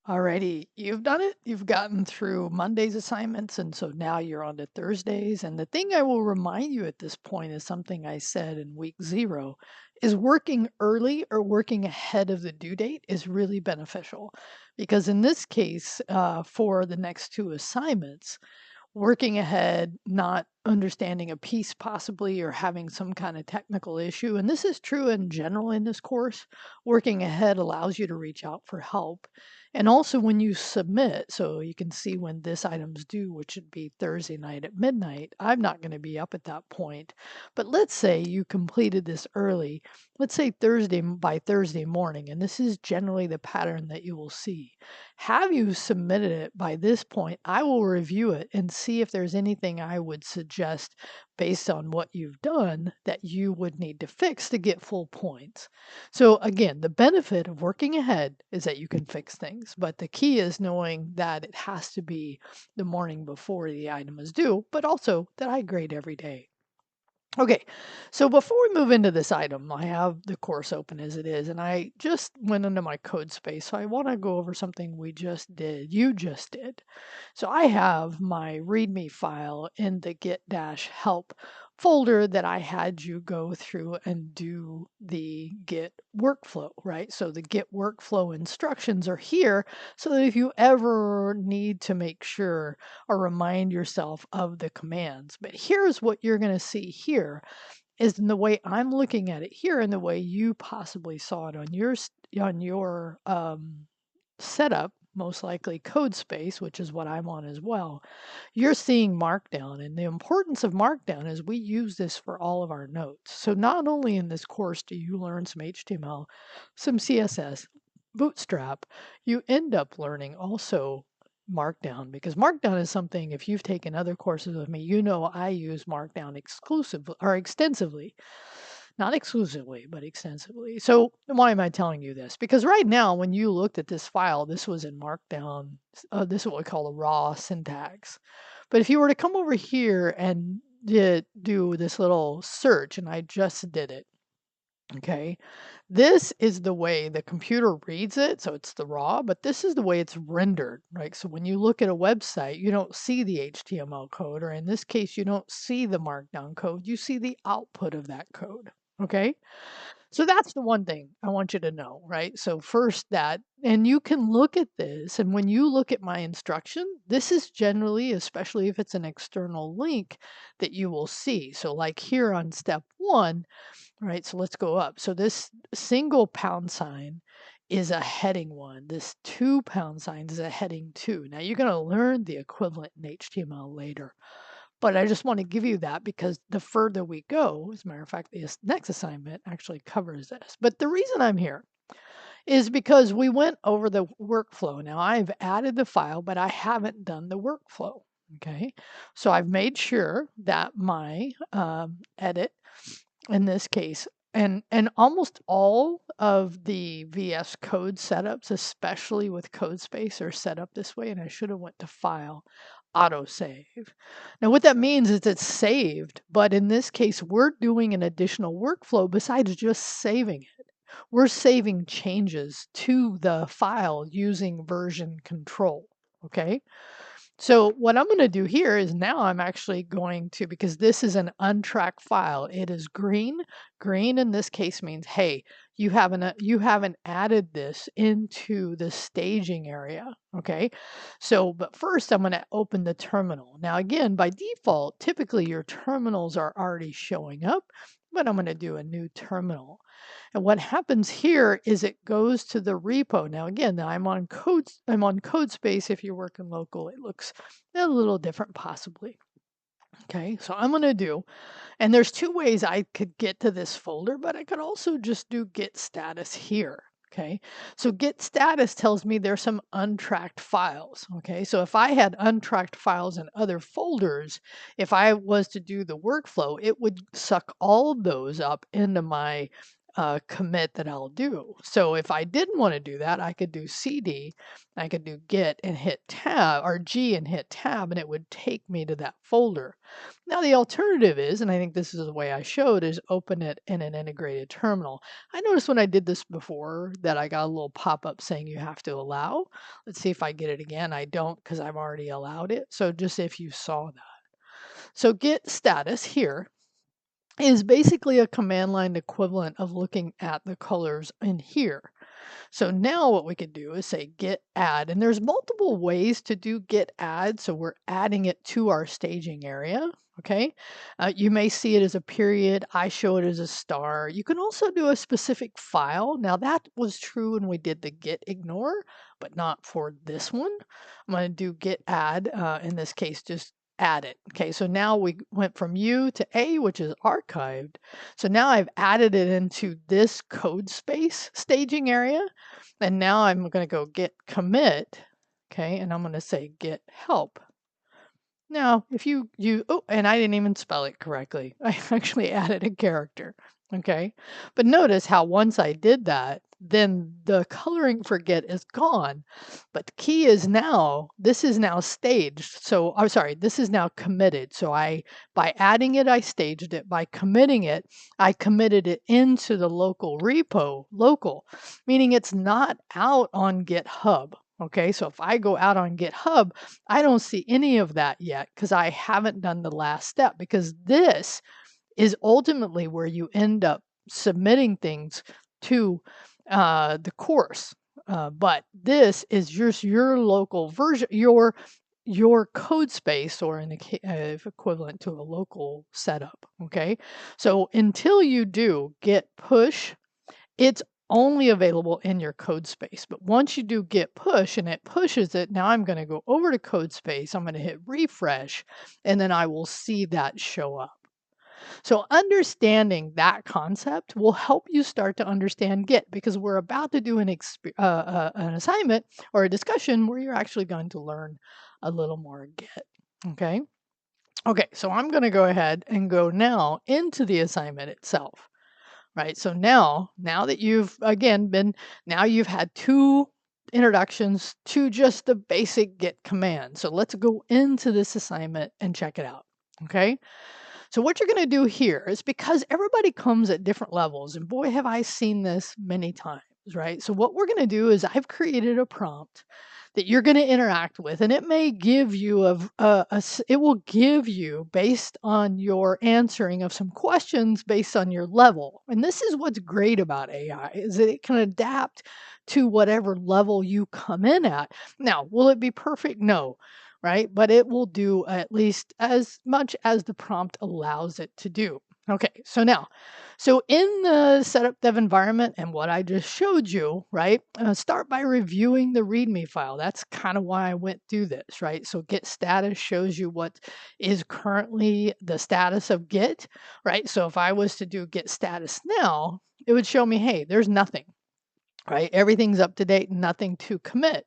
Alrighty, you've done it. You've gotten through Monday's assignments, and so now you're on to Thursdays. And the thing I will remind you at this point is something I said in week 0 is working early or working ahead of the due date is really beneficial. Because in this case, for the next 2 assignments, working ahead, not understanding a piece possibly, or having some kind of technical issue. And this is true in general in this course. Working ahead allows you to reach out for help. And also when you submit, so you can see when this item's due, which should be Thursday night at midnight. I'm not going to be up at that point. But let's say you completed this early. Let's say by Thursday morning, and this is generally the pattern that you will see. Have you submitted it by this point? I will review it and see if there's anything I would suggest based on what you've done that you would need to fix to get full points. So again, the benefit of working ahead is that you can fix things, but the key is knowing that it has to be the morning before the item is due, but also that I grade every day. Okay, so before we move into this item, I have the course open as it is, and I just went into my code space, so I want to go over something you just did. So I have my README file in the git-help folder that I had you go through and do the Git workflow, right? So the Git workflow instructions are here so that if you ever need to make sure or remind yourself of the commands. But here's what you're going to see here is in the way I'm looking at it here and the way you possibly saw it on your setup, most likely code space, which is what I'm on as well. You're seeing Markdown, and the importance of Markdown is we use this for all of our notes. So not only in this course do you learn some HTML, some CSS, Bootstrap, you end up learning also Markdown, because Markdown is something, if you've taken other courses with me, you know I use Markdown exclusively or extensively. Not exclusively, but extensively. So why am I telling you this? Because right now, when you looked at this file, this was in Markdown. This is what we call the raw syntax. But if you were to come over here and do this little search, and I just did it, okay, this is the way the computer reads it. So it's the raw, but this is the way it's rendered, right? So when you look at a website, you don't see the HTML code, or in this case, you don't see the Markdown code. You see the output of that code. Okay. So that's the one thing I want you to know, right? So first that, and you can look at this, and when you look at my instruction, this is generally, especially if it's an external link, that you will see. So like here on step 1, right? So let's go up. So this single pound sign is a heading 1. This 2 pound sign is a heading 2. Now you're going to learn the equivalent in HTML later. But I just want to give you that because the further we go, as a matter of fact, this next assignment actually covers this. But the reason I'm here is because we went over the workflow. Now I've added the file, but I haven't done the workflow. Okay, so I've made sure that my edit in this case, and almost all of the VS Code setups, especially with CodeSpace, are set up this way. And I should have went to File, Autosave. Now, what that means is it's saved, but in this case, we're doing an additional workflow besides just saving it. We're saving changes to the file using version control. Okay. So what I'm going to do here is now I'm actually going to, because this is an untracked file, it is green. Green in this case means, hey, you haven't added this into the staging area. Okay. So, but first I'm going to open the terminal. Now again, by default, typically your terminals are already showing up, but I'm going to do a new terminal. And what happens here is it goes to the repo. Now again, I'm on CodeSpace. If you're working local, it looks a little different possibly. Okay, so I'm going to do, and there's 2 ways I could get to this folder, but I could also just do git status here. Okay, so git status tells me there's some untracked files. Okay, so if I had untracked files in other folders, if I was to do the workflow, it would suck all of those up into my commit that I'll do. So if I didn't want to do that, I could do CD, I could do Git and hit Tab, or G and hit Tab, and it would take me to that folder. Now the alternative is, and I think this is the way I showed, is open it in an integrated terminal. I noticed when I did this before that I got a little pop-up saying you have to allow. Let's see if I get it again. I don't, because I've already allowed it. So just if you saw that. So Git status here is basically a command line equivalent of looking at the colors in here. So now what we could do is say git add, and there's multiple ways to do git add. So we're adding it to our staging area. Okay. You may see it as a period. I show it as a star. You can also do a specific file. Now that was true when we did the git ignore, but not for this one. I'm going to do git add. In this case, just add it. Okay, so now we went from U to A, which is archived. So now I've added it into this code space staging area. And now I'm going to go git commit. Okay, and I'm going to say git help. Now, if oh, and I didn't even spell it correctly. I actually added a character. Okay, but notice how once I did that, then the coloring for git is gone. But the key is now, this is now staged. So I'm sorry, this is now committed. So by adding it, I staged it. By committing it, I committed it into the local repo, local, meaning it's not out on GitHub. Okay, so if I go out on GitHub, I don't see any of that yet because I haven't done the last step, because this is ultimately where you end up submitting things to the course. But this is just your local version, your code space, or in the equivalent to a local setup. Okay, so until you do git push, it's only available in your code space. But once you do git push and it pushes it, now I'm going to go over to code space. I'm going to hit refresh, and then I will see that show up. So understanding that concept will help you start to understand Git, because we're about to do an assignment or a discussion where you're actually going to learn a little more Git. Okay. Okay, so I'm going to go ahead and go now into the assignment itself. Right. So now that you've now you've had two introductions to just the basic git command. So let's go into this assignment and check it out. Okay. So what you're going to do here is, because everybody comes at different levels, and boy, have I seen this many times, right? So what we're going to do is I've created a prompt that you're going to interact with, and it may give you it will give you, based on your answering of some questions based on your level. And this is what's great about AI, is that it can adapt to whatever level you come in at. Now, will it be perfect? No. Right? But it will do at least as much as the prompt allows it to do. Okay, so in the setup dev environment and what I just showed you, right? Start by reviewing the README file. That's kind of why I went through this, right? So git status shows you what is currently the status of Git, right? So if I was to do git status now, it would show me, hey, there's nothing, right? Everything's up to date, nothing to commit.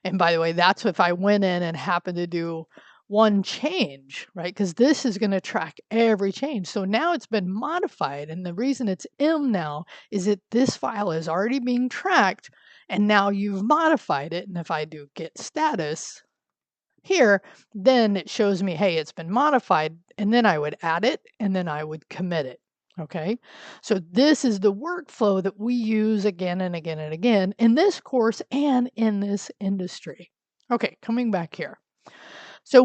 And by the way, that's if I went in and happened to do one change, right? Because this is going to track every change. So now it's been modified. And the reason it's M now is that this file is already being tracked, and now you've modified it. And if I do git status here, then it shows me, hey, it's been modified. And then I would add it, and then I would commit it. Okay, so this is the workflow that we use again and again and again in this course and in this industry. Okay, coming back here. So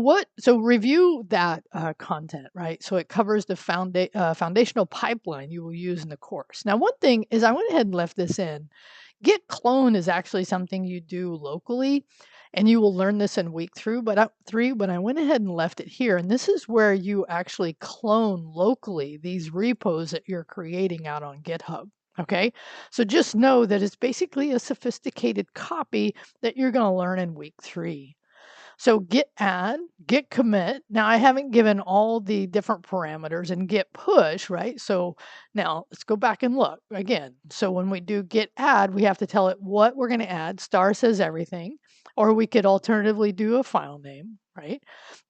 review that content, right? So it covers the foundational pipeline you will use in the course. Now, one thing is I went ahead and left this in. Git clone is actually something you do locally, and you will learn this in week 3, but I went ahead and left it here. And this is where you actually clone locally these repos that you're creating out on GitHub. Okay, so just know that it's basically a sophisticated copy that you're going to learn in week 3. So git add, git commit. Now I haven't given all the different parameters, and git push, right? So now let's go back and look again. So when we do git add, we have to tell it what we're going to add. Star says everything, or we could alternatively do a file name, right?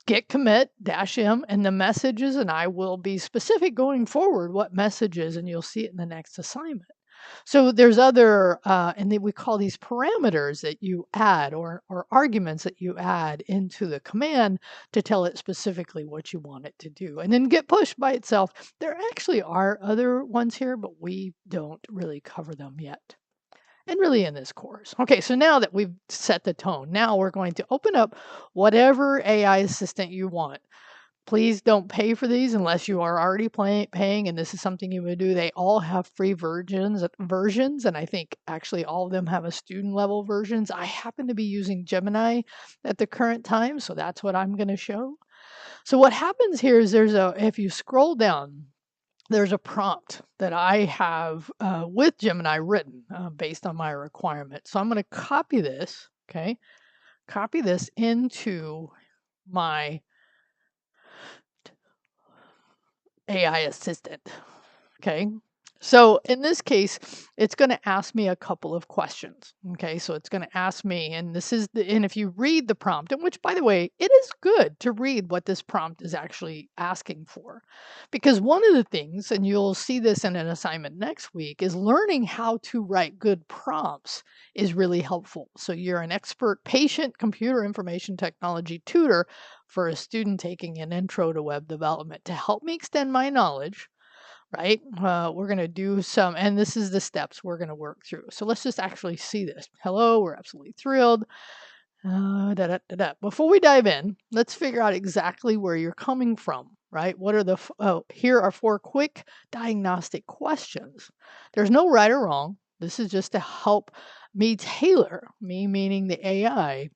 Git commit -m and the messages, and I will be specific going forward what messages, and you'll see it in the next assignment. So there's other, and then we call these parameters that you add or arguments that you add into the command to tell it specifically what you want it to do. And then get push by itself. There actually are other ones here, but we don't really cover them yet. And really in this course. Okay, so now that we've set the tone, now we're going to open up whatever AI assistant you want. Please don't pay for these unless you are already paying, and this is something you would do. They all have free versions, and I think actually all of them have a student level versions. I happen to be using Gemini at the current time, so that's what I'm going to show. So what happens here is if you scroll down, there's a prompt that I have with Gemini written based on my requirement. So I'm going to copy this, okay? Copy this into my AI assistant. Okay. So in this case, it's going to ask me a couple of questions. Okay. So it's going to ask me, and and if you read the prompt, and which by the way, it is good to read what this prompt is actually asking for. Because one of the things, and you'll see this in an assignment next week, is learning how to write good prompts is really helpful. So you're an expert patient computer information technology tutor for a student taking an intro to web development. To help me extend my knowledge, right? We're going to do some, and this is the steps we're going to work through. So let's just actually see this. Hello, we're absolutely thrilled. Before we dive in, let's figure out exactly where you're coming from, right? What are here are 4 quick diagnostic questions. There's no right or wrong. This is just to help me tailor, me meaning the AI,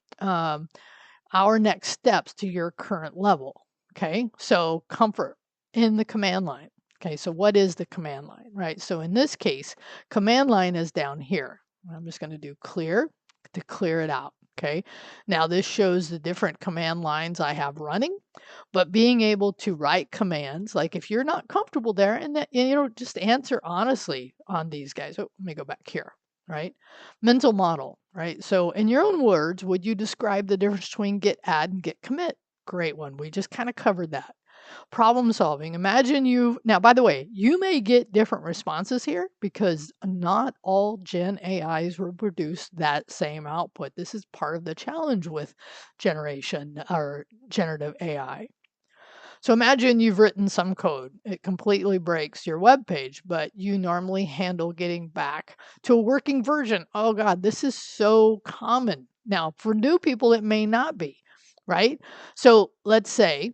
our next steps to your current level. Okay, so comfort in the command line. Okay, so what is the command line, right? So in this case, command line is down here. I'm just going to do clear to clear it out. Okay, now this shows the different command lines I have running, but being able to write commands, like if you're not comfortable there, and that, just answer honestly on these guys. Oh, let me go back here, right? Mental model, right? So in your own words, would you describe the difference between get add and get commit? Great one. We just kind of covered that. Problem solving. Imagine now, by the way, you may get different responses here because not all Gen AIs will produce that same output. This is part of the challenge with generation or generative AI. So imagine you've written some code. It completely breaks your web page, but you normally handle getting back to a working version. Oh God, this is so common. Now, for new people, it may not be, right? So let's say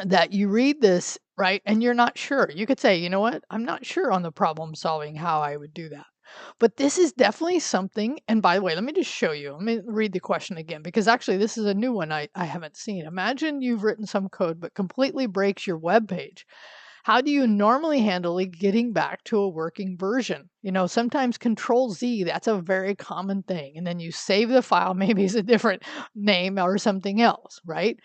that you read this, right, and you're not sure. You could say, you know what, I'm not sure on the problem solving how I would do that. But this is definitely something. And by the way, let me just show you. Let me read the question again, because actually this is a new one I haven't seen. Imagine you've written some code but completely breaks your web page. How do you normally handle getting back to a working version? Sometimes Control Z, that's a very common thing. And then you save the file, maybe it's a different name or something else, right?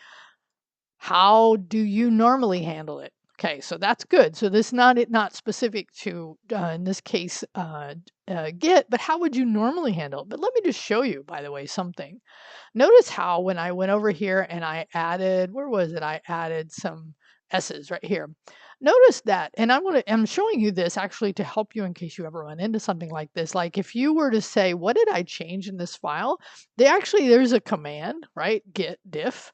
How do you normally handle it? Okay, so that's good. So this not specific to in this case Git, but how would you normally handle it? But let me just show you, by the way, something. Notice how when I went over here and I added, where was it? I added some S's right here. Notice that, and I'm showing you this actually to help you in case you ever run into something like this. Like if you were to say, what did I change in this file? There's a command, right? Git diff.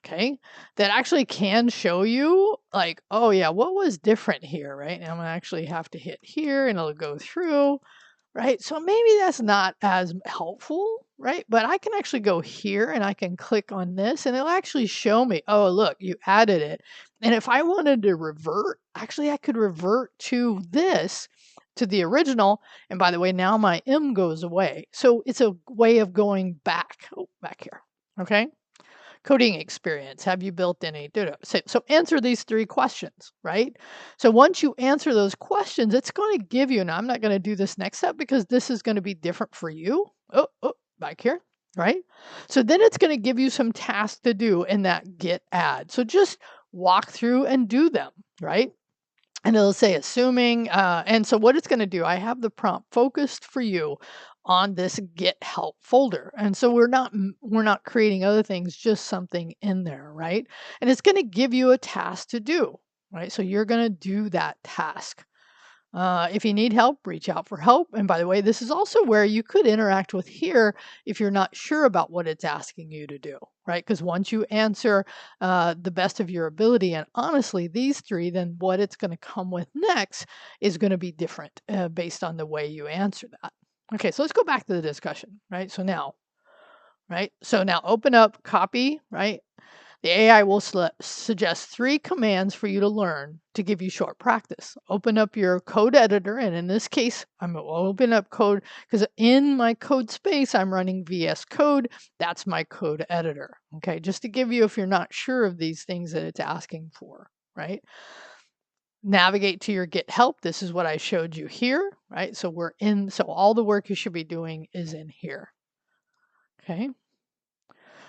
Okay, that actually can show you like, oh yeah, what was different here, right? And I'm gonna actually have to hit here and it'll go through, right? So maybe that's not as helpful, right? But I can actually go here and I can click on this and it'll actually show me, oh, look, you added it. And if I wanted to revert, actually I could revert to this, to the original. And by the way, now my M goes away. So it's a way of going back, back here, okay? Coding experience. Have you built any? So answer these 3 questions, right? So once you answer those questions, it's going to give you, now I'm not going to do this next step because this is going to be different for you. Oh, back here, right? So then it's going to give you some tasks to do in that get add. So just walk through and do them, right? And it'll say assuming, and so what it's going to do, I have the prompt focused for you on this get help folder. And so we're not creating other things, just something in there, right? And it's going to give you a task to do, right? So you're going to do that task. If you need help, reach out for help. And by the way, this is also where you could interact with here if you're not sure about what it's asking you to do, right? Because once you answer the best of your ability, and honestly, these three, then what it's going to come with next is going to be different based on the way you answer that. Okay, so let's go back to the discussion, right? So now, right? So now open up copy, right? The AI will suggest 3 commands for you to learn to give you short practice. Open up your code editor, and in this case, I'm going to open up code because in my code space, I'm running VS Code. That's my code editor. Okay, just to give you, if you're not sure of these things that it's asking for, right? Navigate to your Get Help. This is what I showed you here, right? So so all the work you should be doing is in here. Okay.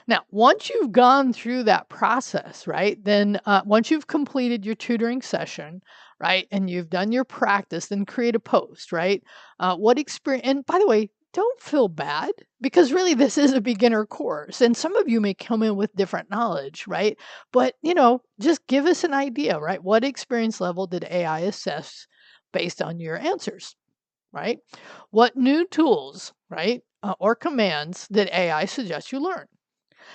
Now, once you've gone through that process, right, then once you've completed your tutoring session, right, and you've done your practice, then create a post, right? What experience, and by the way, don't feel bad because really this is a beginner course and some of you may come in with different knowledge, right? But, just give us an idea, right? What experience level did AI assess based on your answers, right? What new tools, right, or commands did AI suggest you learn?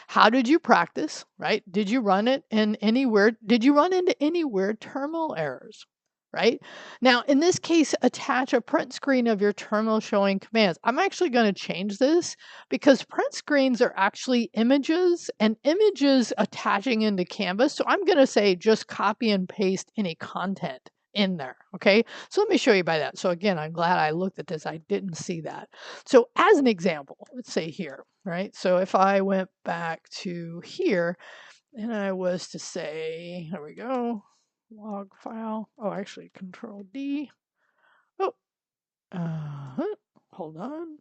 How did you practice, right? Did you run it in anywhere? Did you run into any weird terminal errors, right? Now, in this case, attach a print screen of your terminal showing commands. I'm actually going to change this because print screens are actually images and images attaching into Canvas. So I'm going to say just copy and paste any content in there. Okay. So let me show you by that. So again, I'm glad I looked at this. I didn't see that. So as an example, let's say here, right? So if I went back to here and I was to say, here we go, log file. Oh, actually, Control D. Oh, hold on.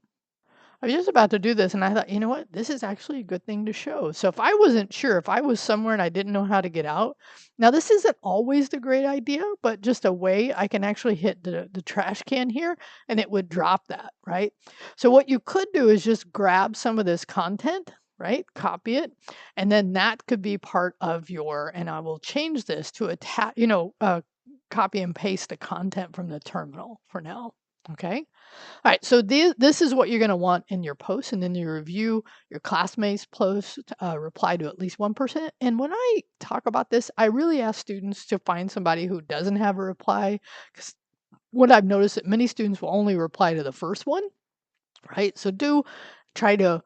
I was just about to do this and I thought, you know what? This is actually a good thing to show. So if I wasn't sure, if I was somewhere and I didn't know how to get out, now this isn't always the great idea, but just a way I can actually hit the trash can here and it would drop that, right? So what you could do is just grab some of this content, right? Copy it. And then that could be part of and I will change this to attach, copy and paste the content from the terminal for now. Okay. All right, so this is what you're going to want in your post, and in your review, your classmates post reply to at least 1%. And when I talk about this, I really ask students to find somebody who doesn't have a reply, because what I've noticed that many students will only reply to the first one, right? So do try to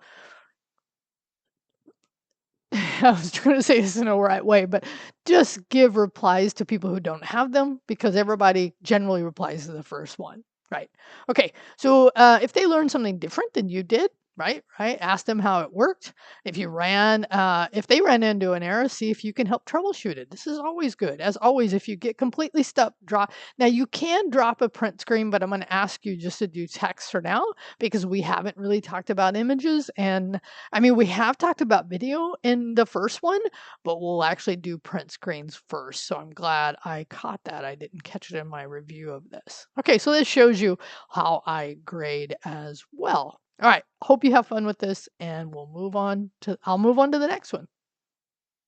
I was trying to say this in a right way, but just give replies to people who don't have them because everybody generally replies to the first one. Right. Okay. So if they learned something different than you did, right? Ask them how it worked. If they ran into an error, see if you can help troubleshoot it. This is always good. As always, if you get completely stuck, drop. Now you can drop a print screen, but I'm going to ask you just to do text for now because we haven't really talked about images. And I mean, we have talked about video in the first one, but we'll actually do print screens first. So I'm glad I caught that. I didn't catch it in my review of this. Okay, so this shows you how I grade as well. All right, hope you have fun with this and I'll move on to the next one.